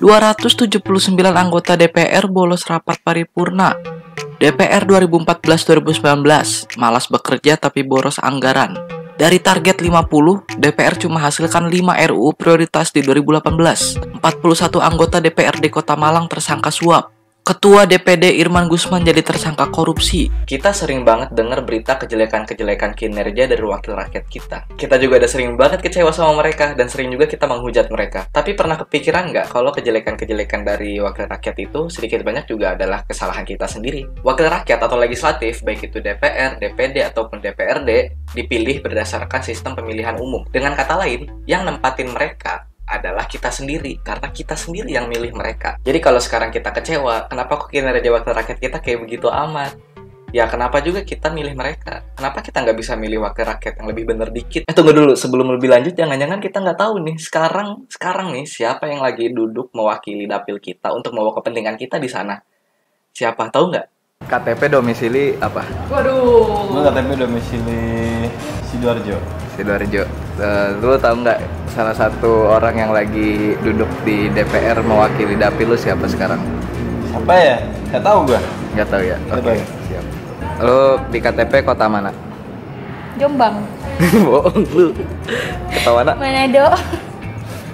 279 anggota DPR bolos rapat paripurna. DPR 2014-2019 malas bekerja tapi boros anggaran. Dari target 50, DPR cuma hasilkan 5 RUU prioritas di 2018. 41 anggota DPRD Kota Malang tersangka suap. Ketua DPD Irman Gusman jadi tersangka korupsi. Kita sering banget dengar berita kejelekan-kejelekan kinerja dari wakil rakyat kita. Kita juga udah sering banget kecewa sama mereka, dan sering juga kita menghujat mereka. Tapi pernah kepikiran nggak kalau kejelekan-kejelekan dari wakil rakyat itu sedikit banyak juga adalah kesalahan kita sendiri? Wakil rakyat atau legislatif, baik itu DPR, DPD, ataupun DPRD, dipilih berdasarkan sistem pemilihan umum. Dengan kata lain, yang nempatin mereka adalah kita sendiri, karena kita sendiri yang milih mereka. Jadi kalau sekarang kita kecewa, kenapa kok kinerja wakil rakyat kita kayak begitu amat? Ya kenapa juga kita milih mereka? Kenapa kita nggak bisa milih wakil rakyat yang lebih bener dikit? Tunggu dulu, sebelum lebih lanjut, jangan-jangan kita nggak tahu nih, sekarang nih, siapa yang lagi duduk mewakili dapil kita untuk membawa kepentingan kita di sana? Siapa, tahu nggak? KTP domisili apa? Waduh. Gue KTP domisili Sidoarjo. Lu tahu nggak salah satu orang yang lagi duduk di DPR mewakili dapil lu siapa sekarang? Siapa ya? Gak tahu gue. Nggak tahu ya? Oke. Siap. Lu di KTP kota mana? Jombang. Bohong lu. Kota mana? Manado.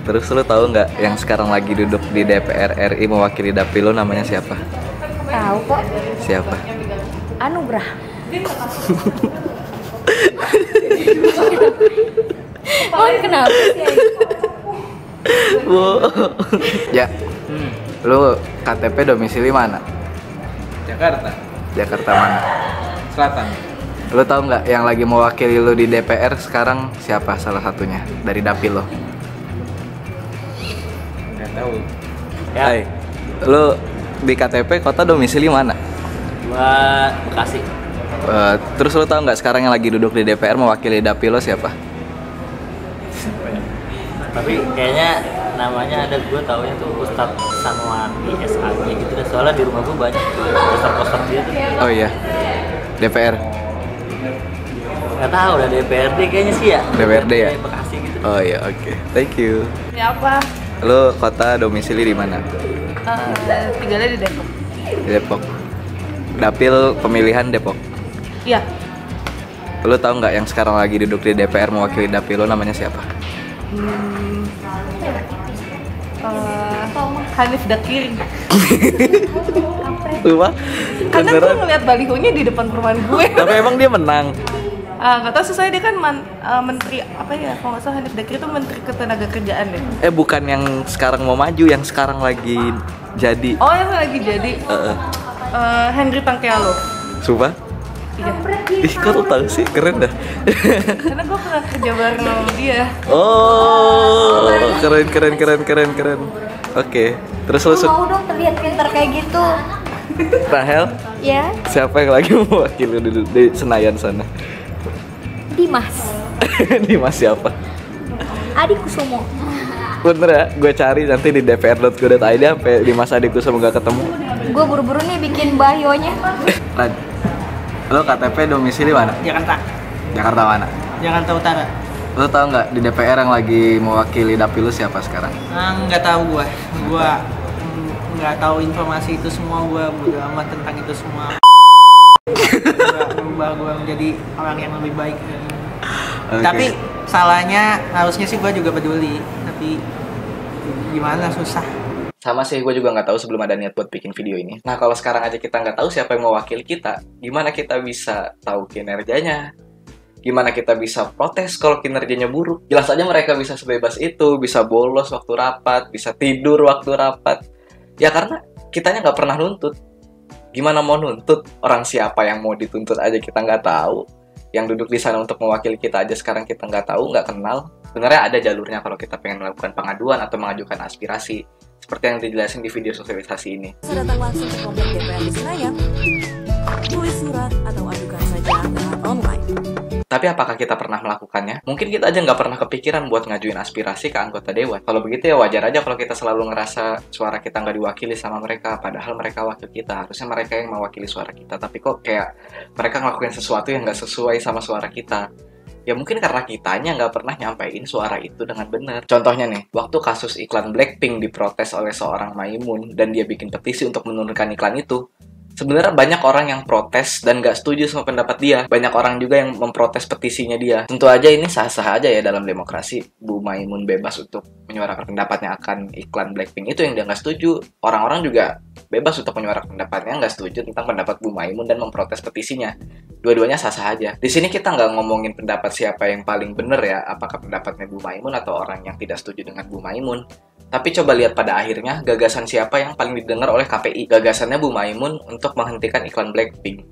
Terus lu tahu nggak yang sekarang lagi duduk di DPR RI mewakili dapil lu namanya siapa? Tahu kok. Siapa? Anugrah. Oh, kenapa sih? Ya. Lu KTP domisili mana? Jakarta. Jakarta mana? Selatan. Lu tahu nggak yang lagi mewakili lu di DPR sekarang siapa salah satunya dari dapil lo? Gak tahu. Ya. Hai. Lu di KTP kota domisili mana? Gua Bekasi. Terus lu tahu nggak sekarang yang lagi duduk di DPR mewakili dapil lo siapa? Tapi kayaknya namanya ada, gue taunya tuh Ustadz Sanwani SAG gitu deh. Soalnya di rumah gue banyak tuh poster-poster dia tuh. Oh iya. DPR. Gak tahu udah DPRD kayaknya sih ya. DPRD ya? Bekasi gitu. Oh iya, oke. Thank you. Siapa? Lu kota domisili di mana? Tinggalnya di Depok. Di Depok. Dapil pemilihan Depok. Iya. Lu tahu nggak yang sekarang lagi duduk di DPR mewakili dapil lo namanya siapa? Hanif Dakiri. Lupa? Karena gue ngeliat balihonya di depan perumahan gue. Tapi emang dia menang. Gak tau sih, soalnya dia kan menteri apa ya, kalau nggak salah Hanif Dakiri itu menteri ketenagakerjaan deh. Bukan yang sekarang mau maju, yang sekarang lagi jadi. Oh, yang lagi jadi. Henry Tangkealo. Sumpah? Iya. Ih, kok lu tahu sih? Keren dah. Karena gue pernah kerja bareng sama dia. Oh, keren. Oke. Terus lu Mau dong terlihat pintar kayak gitu. Rahel, Ya, siapa yang lagi mewakili di Senayan sana? Dimas. Dimas siapa? Adi Kusumo. Bener ya, gue cari nanti di dpr.go.id sampai Dimas Adikku semoga ketemu. Gue buru-buru nih bikin bahionya. Rad, lo KTP domisili mana? Jakarta. Jakarta mana? Jakarta Utara. Lo tau nggak di DPR yang lagi mewakili dapil lo siapa sekarang? Nggak tahu gua nggak tahu informasi itu semua. Gua bodo amat tentang itu semua. Berubah gua menjadi orang yang lebih baik. Okay. Tapi salahnya harusnya sih gua juga peduli. Tapi gimana, susah. Sama sih, gue juga nggak tahu sebelum ada niat buat bikin video ini. Nah, kalau sekarang aja kita nggak tahu siapa yang mewakili kita, gimana kita bisa tahu kinerjanya? Gimana kita bisa protes kalau kinerjanya buruk? Jelas aja mereka bisa sebebas itu, bisa bolos waktu rapat, bisa tidur waktu rapat. Ya karena kitanya nggak pernah nuntut. Gimana mau nuntut? Orang siapa yang mau dituntut aja kita nggak tahu. Yang duduk di sana untuk mewakili kita aja sekarang kita nggak tahu, nggak kenal. Sebenarnya ada jalurnya kalau kita pengen melakukan pengaduan atau mengajukan aspirasi. Seperti yang dijelasin di video sosialisasi ini. Datang langsung ke komplek DPR di Senayan, tulis surat atau ajukan saja lewat online. Tapi apakah kita pernah melakukannya? Mungkin kita aja nggak pernah kepikiran buat ngajuin aspirasi ke anggota dewan. Kalau begitu ya wajar aja kalau kita selalu ngerasa suara kita nggak diwakili sama mereka. Padahal mereka wakil kita. Harusnya mereka yang mewakili suara kita. Tapi kok kayak mereka ngelakuin sesuatu yang nggak sesuai sama suara kita. Ya mungkin karena kitanya nggak pernah nyampein suara itu dengan benar. Contohnya nih, waktu kasus iklan Blackpink diprotes oleh seorang Maimun dan dia bikin petisi untuk menurunkan iklan itu, sebenarnya banyak orang yang protes dan nggak setuju sama pendapat dia. Banyak orang juga yang memprotes petisinya dia. Tentu aja ini sah-sah aja ya dalam demokrasi. Bu Maimun bebas untuk menyuarakan pendapatnya akan iklan Blackpink itu yang dia nggak setuju. Orang-orang juga bebas untuk menyuarakan pendapatnya nggak setuju tentang pendapat Bu Maimun dan memprotes petisinya. Dua-duanya sah-sah aja. Di sini kita nggak ngomongin pendapat siapa yang paling bener ya, apakah pendapatnya Bu Maimun atau orang yang tidak setuju dengan Bu Maimun. Tapi coba lihat pada akhirnya gagasan siapa yang paling didengar oleh KPI. Gagasannya Bu Maimun untuk menghentikan iklan Blackpink.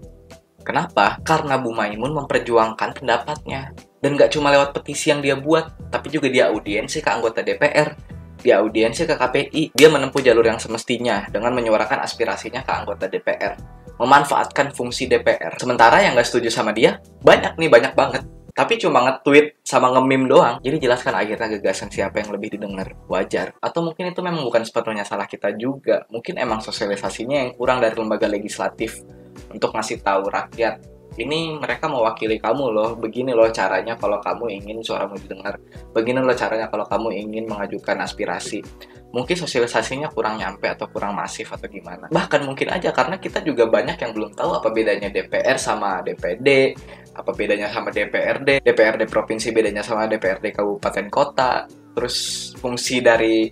Kenapa? Karena Bu Maimun memperjuangkan pendapatnya. Dan nggak cuma lewat petisi yang dia buat, tapi juga dia audiensi ke anggota DPR. Dia audiensi ke KPI. Dia menempuh jalur yang semestinya dengan menyuarakan aspirasinya ke anggota DPR. Memanfaatkan fungsi DPR. Sementara yang nggak setuju sama dia, banyak banget. Tapi cuma nge-tweet sama nge-meme doang. Jadi jelaskan akhirnya gagasan siapa yang lebih didengar. Wajar. Atau mungkin itu memang bukan sepenuhnya salah kita juga. Mungkin emang sosialisasinya yang kurang dari lembaga legislatif. Untuk ngasih tahu rakyat, ini mereka mewakili kamu loh. Begini loh caranya kalau kamu ingin suaramu didengar. Begini loh caranya kalau kamu ingin mengajukan aspirasi. Mungkin sosialisasinya kurang nyampe atau kurang masif atau gimana. Bahkan mungkin aja karena kita juga banyak yang belum tahu apa bedanya DPR sama DPD, apa bedanya sama DPRD, DPRD provinsi bedanya sama DPRD kabupaten kota, terus fungsi dari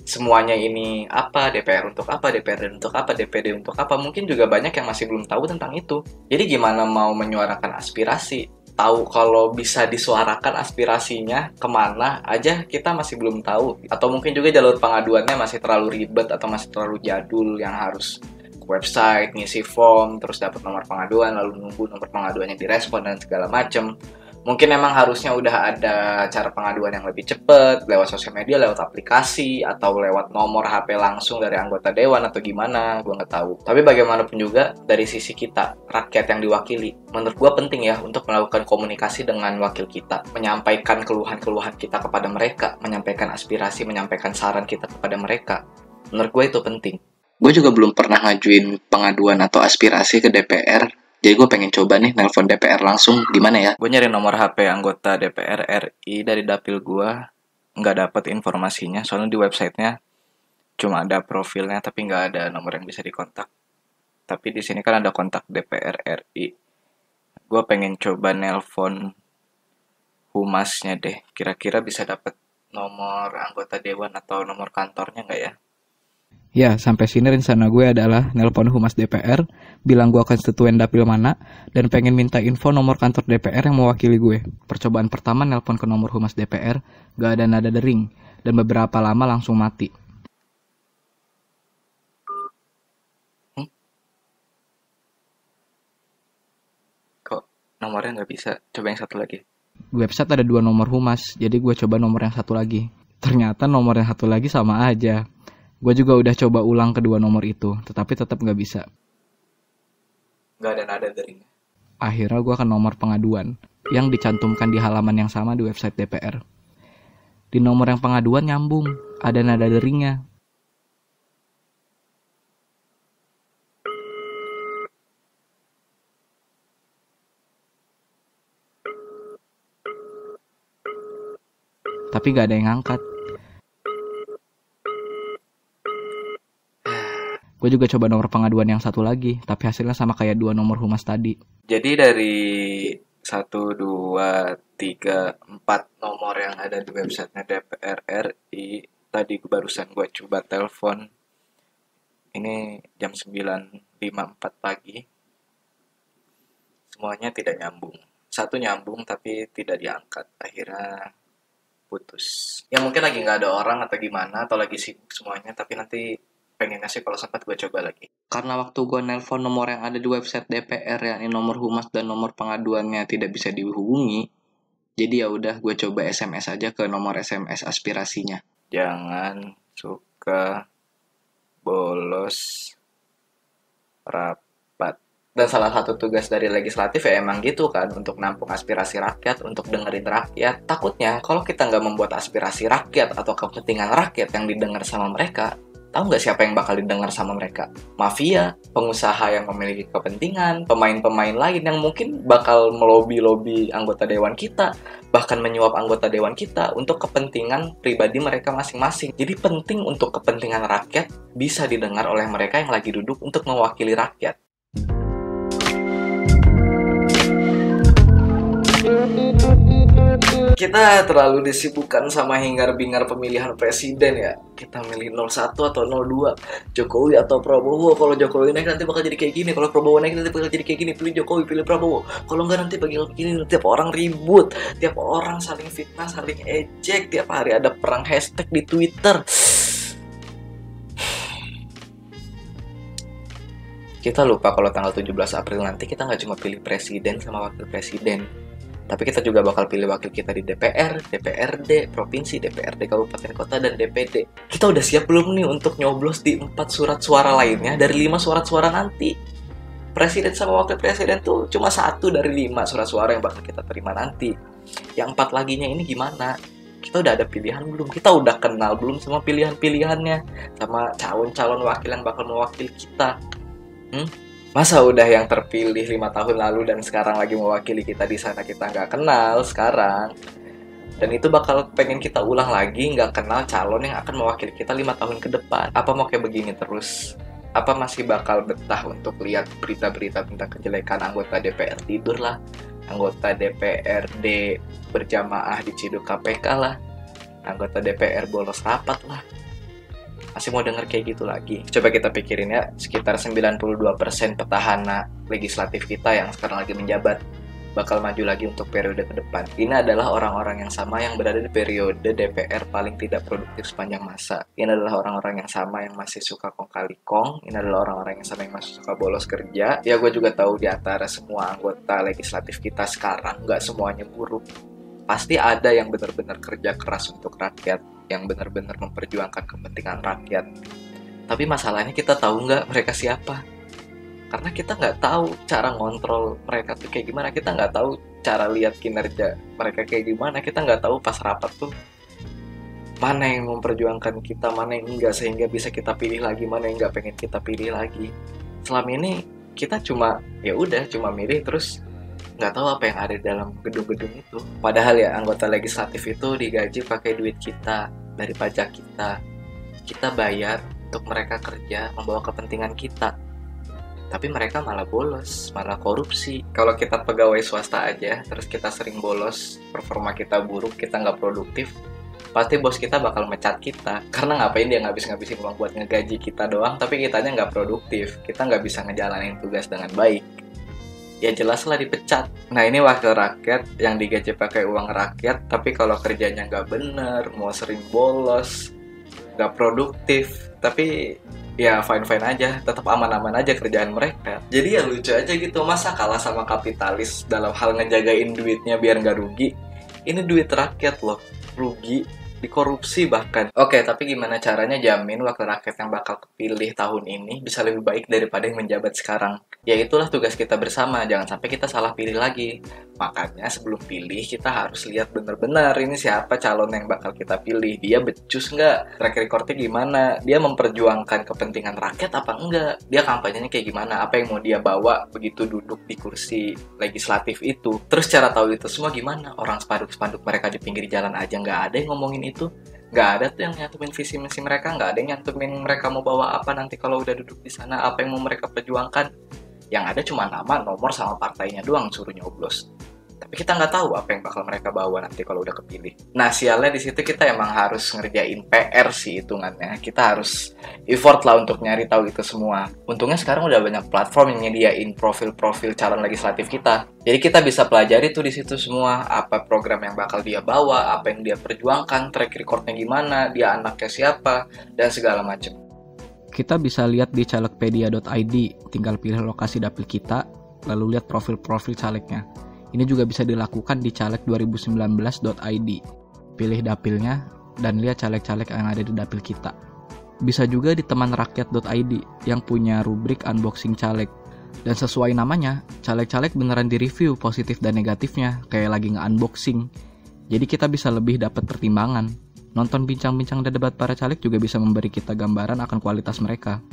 semuanya ini apa, DPR untuk apa, DPRD untuk apa, DPD untuk apa. Mungkin juga banyak yang masih belum tahu tentang itu. Jadi gimana mau menyuarakan aspirasi? Tahu kalau bisa disuarakan aspirasinya kemana aja kita masih belum tahu. Atau mungkin juga jalur pengaduannya masih terlalu ribet atau masih terlalu jadul yang harus ke website, ngisi form, terus dapat nomor pengaduan, lalu nunggu nomor pengaduannya direspon dan segala macem. Mungkin emang harusnya udah ada cara pengaduan yang lebih cepat, lewat sosial media, lewat aplikasi, atau lewat nomor HP langsung dari anggota dewan atau gimana, gue nggak tahu. Tapi bagaimanapun juga, dari sisi kita, rakyat yang diwakili, menurut gue penting ya untuk melakukan komunikasi dengan wakil kita, menyampaikan keluhan-keluhan kita kepada mereka, menyampaikan aspirasi, menyampaikan saran kita kepada mereka. Menurut gue itu penting. Gue juga belum pernah ngajuin pengaduan atau aspirasi ke DPR. Jadi gue pengen coba nih nelpon DPR langsung, gimana ya? Gue nyari nomor HP anggota DPR RI dari dapil gue, nggak dapet informasinya, soalnya di websitenya cuma ada profilnya tapi nggak ada nomor yang bisa dikontak. Tapi di sini kan ada kontak DPR RI. Gue pengen coba nelpon humasnya deh, kira-kira bisa dapet nomor anggota dewan atau nomor kantornya nggak ya? Ya, sampai sini rencana gue adalah nelpon humas DPR, bilang gue konstituen dapil mana, dan pengen minta info nomor kantor DPR yang mewakili gue. Percobaan pertama nelpon ke nomor humas DPR, gak ada nada dering, dan beberapa lama langsung mati. Kok nomornya nggak bisa? Coba yang satu lagi. Di website ada 2 nomor humas, jadi gue coba nomor yang satu lagi. Ternyata nomor yang satu lagi sama aja. Gue juga udah coba ulang kedua nomor itu, tetapi tetap gak bisa. Gak ada nada dering. Akhirnya gue ke nomor pengaduan, yang dicantumkan di halaman yang sama di website DPR. Di nomor yang pengaduan nyambung, ada nada deringnya. Tapi gak ada yang ngangkat. Gue juga coba nomor pengaduan yang satu lagi, tapi hasilnya sama kayak 2 nomor humas tadi. Jadi dari 1, 2, 3, 4 nomor yang ada di websitenya DPR RI, tadi barusan gue coba telepon. Ini jam 9.54 pagi. Semuanya tidak nyambung. Satu nyambung tapi tidak diangkat. Akhirnya putus. Ya mungkin lagi nggak ada orang atau gimana, atau lagi sibuk semuanya, tapi nanti pengennya sih kalau sempat gue coba lagi. Karena waktu gue nelpon nomor yang ada di website DPR, yakni nomor humas dan nomor pengaduannya tidak bisa dihubungi, jadi ya udah gue coba SMS aja ke nomor SMS aspirasinya. Jangan suka bolos rapat. Dan salah satu tugas dari legislatif ya emang gitu kan, untuk nampung aspirasi rakyat, untuk dengerin rakyat. Takutnya kalau kita nggak membuat aspirasi rakyat atau kepentingan rakyat yang didengar sama mereka, Tahu nggak siapa yang bakal didengar sama mereka? Mafia, pengusaha yang memiliki kepentingan, pemain-pemain lain yang mungkin bakal melobi-lobi anggota dewan kita, bahkan menyuap anggota dewan kita untuk kepentingan pribadi mereka masing-masing. Jadi penting untuk kepentingan rakyat bisa didengar oleh mereka yang lagi duduk untuk mewakili rakyat. Kita terlalu disibukkan sama hingar-bingar pemilihan presiden ya. Kita milih 01 atau 02, Jokowi atau Prabowo. Kalau Jokowi naik nanti bakal jadi kayak gini, kalau Prabowo naik nanti bakal jadi kayak gini. Pilih Jokowi, pilih Prabowo. Kalau enggak nanti bakal begini. Tiap orang ribut, tiap orang saling fitnah, saling ejek. Tiap hari ada perang hashtag di Twitter. Kita lupa kalau tanggal 17 April nanti kita nggak cuma pilih presiden sama wakil presiden, tapi kita juga bakal pilih wakil kita di DPR, DPRD, Provinsi, DPRD, Kabupaten Kota, dan DPD. Kita udah siap belum nih untuk nyoblos di 4 surat suara lainnya dari 5 surat suara nanti? Presiden sama wakil presiden tuh cuma 1 dari 5 surat suara yang bakal kita terima nanti. Yang 4 laginya ini gimana? Kita udah ada pilihan belum? Kita udah kenal belum sama pilihan-pilihannya? Sama calon-calon wakil yang bakal mewakili kita? Masa udah yang terpilih 5 tahun lalu dan sekarang lagi mewakili kita di sana kita nggak kenal sekarang? Dan itu bakal pengen kita ulang lagi, nggak kenal calon yang akan mewakili kita 5 tahun ke depan. Apa mau kayak begini terus? Apa masih bakal betah untuk lihat berita-berita tentang kejelekan anggota DPR tidur lah, anggota DPRD berjamaah diciduk KPK lah, anggota DPR bolos rapat lah? Masih mau denger kayak gitu lagi? Coba kita pikirin ya, sekitar 92% petahana legislatif kita yang sekarang lagi menjabat bakal maju lagi untuk periode ke depan. Ini adalah orang-orang yang sama yang berada di periode DPR paling tidak produktif sepanjang masa. Ini adalah orang-orang yang sama yang masih suka kong kali kong. Ini adalah orang-orang yang sama yang masih suka bolos kerja. Ya gue juga tahu di antara semua anggota legislatif kita sekarang nggak semuanya buruk. Pasti ada yang benar-benar kerja keras untuk rakyat, yang benar-benar memperjuangkan kepentingan rakyat. Tapi masalahnya kita tahu nggak mereka siapa? Karena kita nggak tahu cara ngontrol mereka tuh kayak gimana. Kita nggak tahu cara lihat kinerja mereka kayak gimana. Kita nggak tahu pas rapat tuh mana yang memperjuangkan kita, mana yang enggak, sehingga bisa kita pilih lagi, mana yang nggak pengen kita pilih lagi. Selama ini kita cuma ya udah cuma milih terus nggak tahu apa yang ada di dalam gedung-gedung itu. Padahal ya anggota legislatif itu digaji pakai duit kita, dari pajak kita. Kita bayar untuk mereka kerja membawa kepentingan kita. Tapi mereka malah bolos, malah korupsi. Kalau kita pegawai swasta aja, terus kita sering bolos, performa kita buruk, kita nggak produktif, pasti bos kita bakal mecat kita. Karena ngapain dia ngabis-ngabisin uang buat ngegaji kita doang, tapi kitanya nggak produktif. Kita nggak bisa ngejalanin tugas dengan baik. Ya jelaslah dipecat. Nah ini wakil rakyat yang digaji pakai uang rakyat, tapi kalau kerjanya nggak bener, mau sering bolos, nggak produktif, tapi ya fine-fine aja, tetap aman-aman aja kerjaan mereka. Jadi ya lucu aja gitu, masa kalah sama kapitalis dalam hal ngejagain duitnya biar nggak rugi. Ini duit rakyat loh, rugi, dikorupsi bahkan. Oke, tapi gimana caranya jamin wakil rakyat yang bakal kepilih tahun ini bisa lebih baik daripada yang menjabat sekarang? Ya itulah tugas kita bersama, jangan sampai kita salah pilih lagi. Makanya sebelum pilih kita harus lihat benar-benar ini siapa calon yang bakal kita pilih. Dia becus nggak? Track recordnya gimana? Dia memperjuangkan kepentingan rakyat apa enggak? Dia kampanyenya kayak gimana? Apa yang mau dia bawa begitu duduk di kursi legislatif itu? Terus cara tahu itu semua gimana? Orang spanduk-spanduk mereka di pinggir jalan aja nggak ada yang ngomongin itu. Nggak ada tuh yang nyantumin visi misi mereka, nggak ada yang nyantumin mereka mau bawa apa nanti kalau udah duduk di sana, apa yang mau mereka perjuangkan. Yang ada cuma nama, nomor, sama partainya doang suruh nyoblos. Tapi kita nggak tahu apa yang bakal mereka bawa nanti kalau udah kepilih. Nah sialnya di situ kita emang harus ngerjain PR sih hitungannya. Kita harus effort lah untuk nyari tahu itu semua. Untungnya sekarang udah banyak platform yang nyediain profil-profil calon legislatif kita. Jadi kita bisa pelajari tuh di situ semua apa program yang bakal dia bawa, apa yang dia perjuangkan, track recordnya gimana, dia anaknya siapa, dan segala macam. Kita bisa lihat di calegpedia.id, tinggal pilih lokasi dapil kita, lalu lihat profil-profil calegnya. Ini juga bisa dilakukan di caleg2019.id. Pilih dapilnya dan lihat caleg-caleg yang ada di dapil kita. Bisa juga di temanrakyat.id yang punya rubrik unboxing caleg. Dan sesuai namanya, caleg-caleg beneran direview positif dan negatifnya, kayak lagi nge-unboxing. Jadi kita bisa lebih dapat pertimbangan. Nonton bincang-bincang dan debat para caleg juga bisa memberi kita gambaran akan kualitas mereka.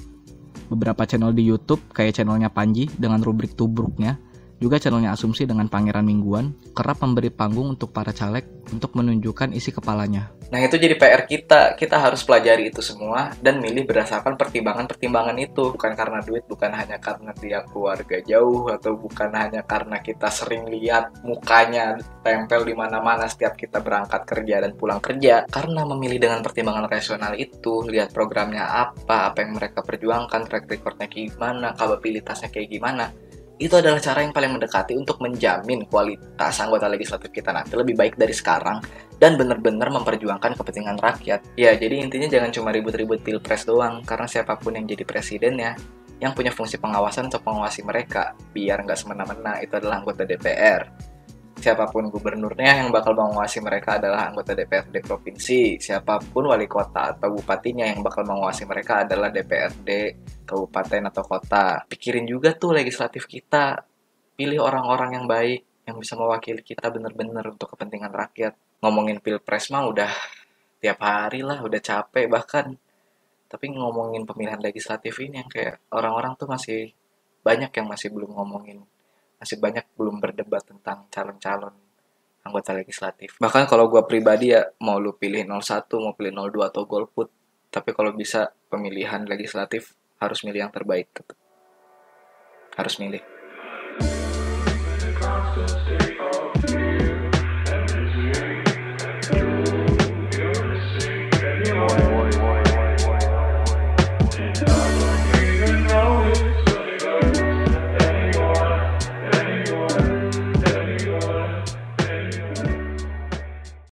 Beberapa channel di YouTube, kayak channelnya Panji dengan rubrik Tubruknya, juga channelnya Asumsi dengan Pangeran Mingguan, kerap memberi panggung untuk para caleg untuk menunjukkan isi kepalanya. Nah itu jadi PR kita harus pelajari itu semua dan milih berdasarkan pertimbangan-pertimbangan itu. Bukan karena duit, bukan hanya karena dia keluarga jauh, atau bukan hanya karena kita sering lihat mukanya tempel di mana-mana setiap kita berangkat kerja dan pulang kerja. Karena memilih dengan pertimbangan rasional itu, lihat programnya apa yang mereka perjuangkan, track recordnya kayak gimana, kapabilitasnya kayak gimana. Itu adalah cara yang paling mendekati untuk menjamin kualitas anggota legislatif kita nanti lebih baik dari sekarang dan benar-benar memperjuangkan kepentingan rakyat. Ya, jadi intinya jangan cuma ribut-ribut pilpres doang, karena siapapun yang jadi presidennya, yang punya fungsi pengawasan untuk mengawasi mereka, biar nggak semena-mena, itu adalah anggota DPR. Siapapun gubernurnya, yang bakal mengawasi mereka adalah anggota DPRD provinsi. Siapapun wali kota atau bupatinya, yang bakal mengawasi mereka adalah DPRD kabupaten atau kota. Pikirin juga tuh legislatif kita. Pilih orang-orang yang baik, yang bisa mewakili kita bener-bener untuk kepentingan rakyat. Ngomongin pilpres mah udah tiap hari lah, udah capek bahkan. Tapi ngomongin pemilihan legislatif ini yang kayak orang-orang tuh masih banyak yang masih belum ngomongin. Masih banyak belum berdebat tentang calon-calon anggota legislatif. Bahkan kalau gue pribadi ya, mau lu pilih 01, mau pilih 02 atau golput. Tapi kalau bisa pemilihan legislatif harus milih yang terbaik tetap. Harus milih.